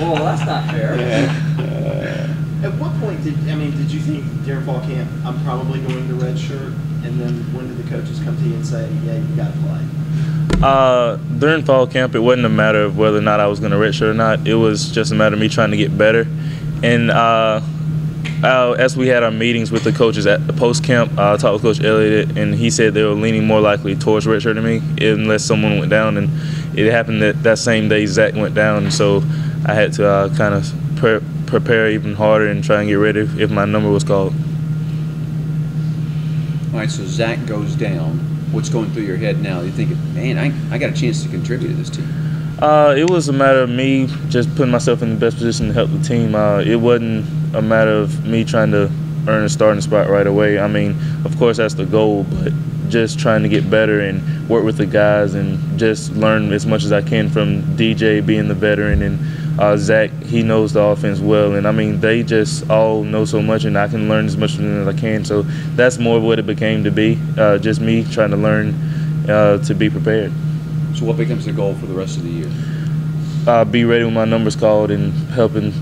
Well, that's not fair. At what point did you think during fall camp, I'm probably going to redshirt, and then when did the coaches come to you and say, yeah, you got to play? During fall camp, it wasn't a matter of whether or not I was going to redshirt or not. It was just a matter of me trying to get better. And as we had our meetings with the coaches at the post camp, I talked with Coach Elliott, and he said they were leaning more likely towards redshirting me unless someone went down. And it happened that same day Zach went down, so I had to kind of prepare even harder and try and get ready if my number was called. All right, so Zach goes down. What's going through your head now? You think, man, I got a chance to contribute to this team. It was a matter of me just putting myself in the best position to help the team. It wasn't a matter of me trying to earn a starting spot right away. I mean, of course, that's the goal, but just trying to get better and work with the guys and just learn as much as I can from DJ being the veteran, and Zach, he knows the offense well. And, I mean, they just all know so much, and I can learn as much from them as I can. So that's more of what it became to be, just me trying to learn to be prepared. So what becomes the goal for the rest of the year? Be ready when my number's called and putting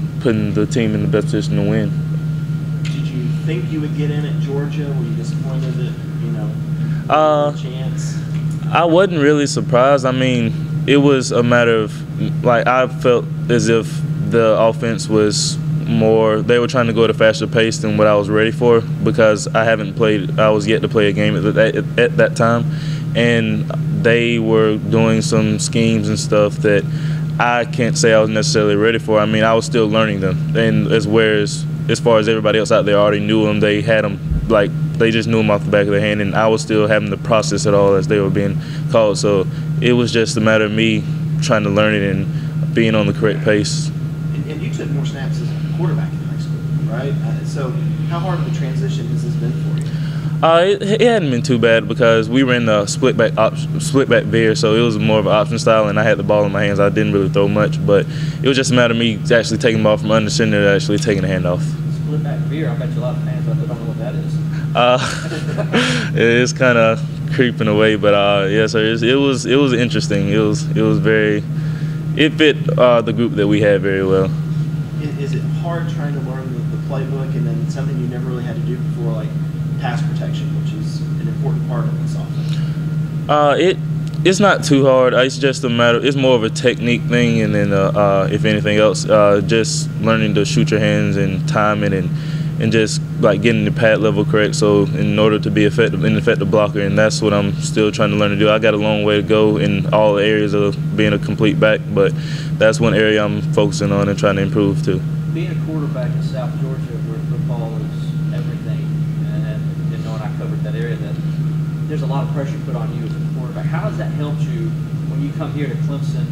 the team in the best position to win. Did you think you would get in at Georgia? Were you disappointed that, chance? I wasn't really surprised. I mean, it was a matter of, like, I felt as if the offense was more, they were trying to go at a faster pace than what I was ready for, because I was yet to play a game at that time. And they were doing some schemes and stuff that I can't say I was necessarily ready for. I mean, I was still learning them. And as far as everybody else out there already knew them, they had them, like, they just knew them off the back of their hand, and I was still having to process it all as they were being called. So it was just a matter of me trying to learn it and being on the correct pace. And you took more snaps as a quarterback in high school, right? So how hard of a transition has this been for you? It hadn't been too bad because we ran the split back veer, so it was more of an option style, and I had the ball in my hands. I didn't really throw much, but it was just a matter of me actually taking the ball from under center to actually taking the handoff. Split back veer, I bet you a lot of fans don't know what that is. It's kind of creeping away, but yeah, so it was interesting. It fit the group that we had very well. Is it hard trying to learn the playbook and then something you never really had to do before, like pass protection, which is an important part of this offense? It's not too hard. It's just a matter. It's more of a technique thing, and then if anything else, just learning to shoot your hands and timing and just like getting the pad level correct. So in order to be an effective blocker, and that's what I'm still trying to learn to do. I got a long way to go in all areas of being a complete back, but that's one area I'm focusing on and trying to improve too. Being a quarterback in South Georgia, where football is everything, and knowing I covered that area, that there's a lot of pressure put on you as a quarterback. How has that helped you when you come here to Clemson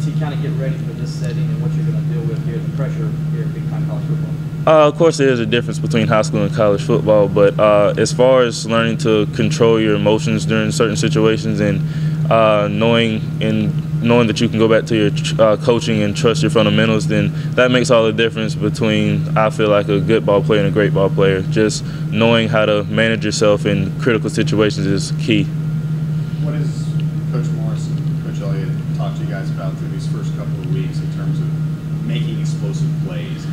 to kind of get ready for this setting and what you're going to deal with here, the pressure here at big-time college football? Of course, there is a difference between high school and college football, but as far as learning to control your emotions during certain situations and knowing that you can go back to your coaching and trust your fundamentals, then that makes all the difference between, I feel like, a good ball player and a great ball player. Just knowing how to manage yourself in critical situations is key. What has Coach Morris and Coach Elliott talked to you guys about through these first couple of weeks in terms of making explosive plays?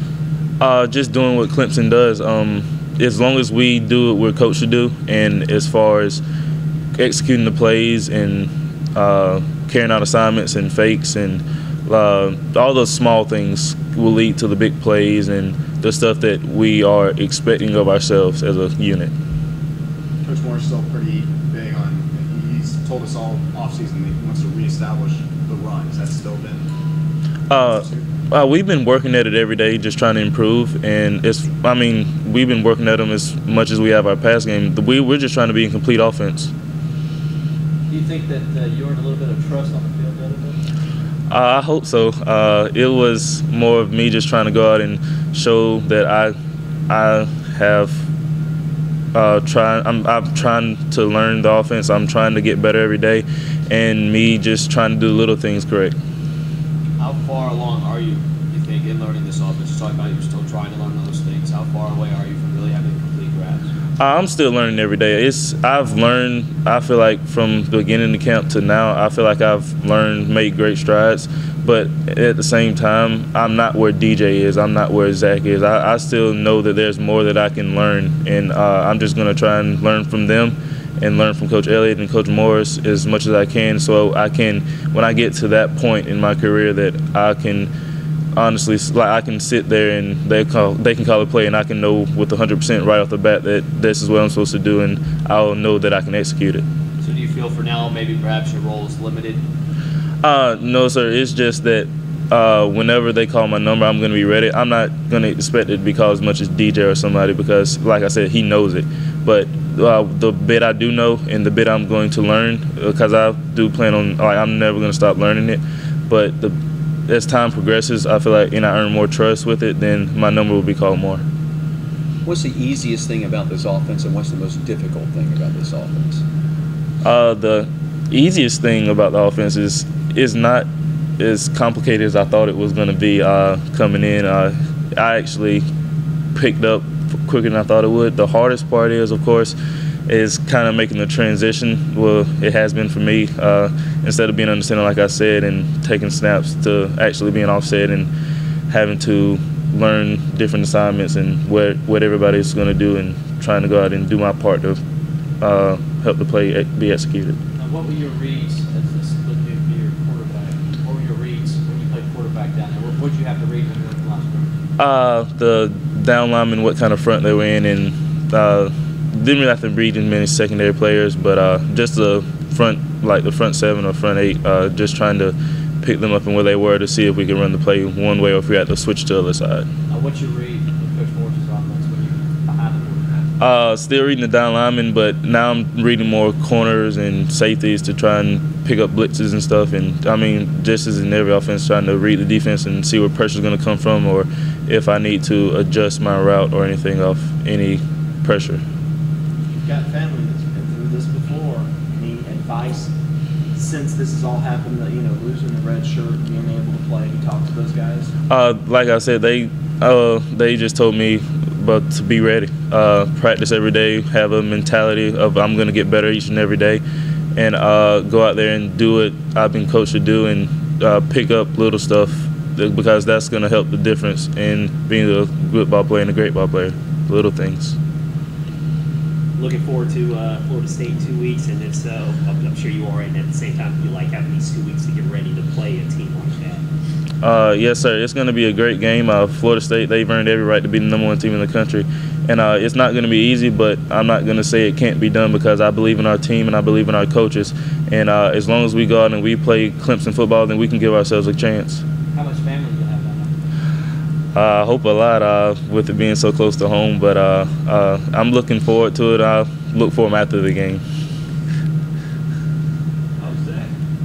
Just doing what Clemson does. As long as we do what we're coached to do, and as far as executing the plays and carrying out assignments and fakes and all those small things will lead to the big plays and the stuff that we are expecting of ourselves as a unit. Coach Morris is still pretty big on, he's told us all offseason that he wants to reestablish the run. Has that still been? We've been working at it every day, just trying to improve, and we've been working at them as much as we have our pass game. We're just trying to be in complete offense. Do you think that you earned a little bit of trust on the field the other day? I hope so. It was more of me just trying to go out and show that I'm trying to learn the offense. I'm trying to get better every day, and me just trying to do little things correct. How far along are you think, in learning this offense? You're talking about you're still trying to learn those things. How far away are you from really having a complete grasp? I'm still learning every day. I've learned, I feel like from the beginning of camp to now, I feel like I've made great strides. But at the same time, I'm not where DJ is. I'm not where Zach is. I still know that there's more that I can learn, and I'm just going to try and learn from them and learn from Coach Elliott and Coach Morris as much as I can, so I can, when I get to that point in my career, that I can honestly, like, I can sit there and they can call a play, and I can know with 100% right off the bat that this is what I'm supposed to do, and I'll know that I can execute it. So do you feel for now maybe perhaps your role is limited? No, sir. It's just that whenever they call my number, I'm going to be ready. I'm not going to expect it to be called as much as DJ or somebody because, like I said, he knows it. But the bit I do know and the bit I'm going to learn, because I do plan on, like, I'm never going to stop learning it. But as time progresses, I feel like, and I earn more trust with it, then my number will be called more. What's the easiest thing about this offense, and what's the most difficult thing about this offense? The easiest thing about the offense is not as complicated as I thought it was going to be coming in. I actually picked up quicker than I thought it would. The hardest part is, of course, is kind of making the transition. Well, it has been for me. Instead of being under center, like I said, and taking snaps, to actually being offset and having to learn different assignments and what everybody's going to do, and trying to go out and do my part to help the play be executed. What were your reads as this looking at your quarterback? What were your reads when you played quarterback down there? What did you have to read when you went to line scrimmage? The down linemen, what kind of front they were in, and didn't really have to read in many secondary players, but just the front, like the front seven or front eight, just trying to pick them up and where they were to see if we could run the play one way or if we had to switch to the other side. What's your read with Coach Morris's offense when you're behind the quarterback? Still reading the down linemen, but now I'm reading more corners and safeties to try and pick up blitzes and stuff. And I mean, just as in every offense, trying to read the defense and see where pressure's going to come from, or if I need to adjust my route or anything off any pressure. You've got family that's been through this before. Any advice since this has all happened, that, you know, losing the red shirt, being able to play, you talk to those guys? Like I said, they just told me to be ready, practice every day, have a mentality of I'm going to get better each and every day, and go out there and do what I've been coached to do, and pick up little stuff, because that's going to help the difference in being a good ball player and a great ball player. Little things. Looking forward to Florida State in 2 weeks, and if so, I'm sure you are, and at the same time, you like having these 2 weeks to get ready to play a team like that. Yes, sir. It's going to be a great game. Florida State, they've earned every right to be the #1 team in the country. And it's not going to be easy, but I'm not going to say it can't be done, because I believe in our team and I believe in our coaches. And as long as we go out and we play Clemson football, then we can give ourselves a chance. How much family do you have down there? I hope a lot with it being so close to home, but I'm looking forward to it. I'll look for them after the game.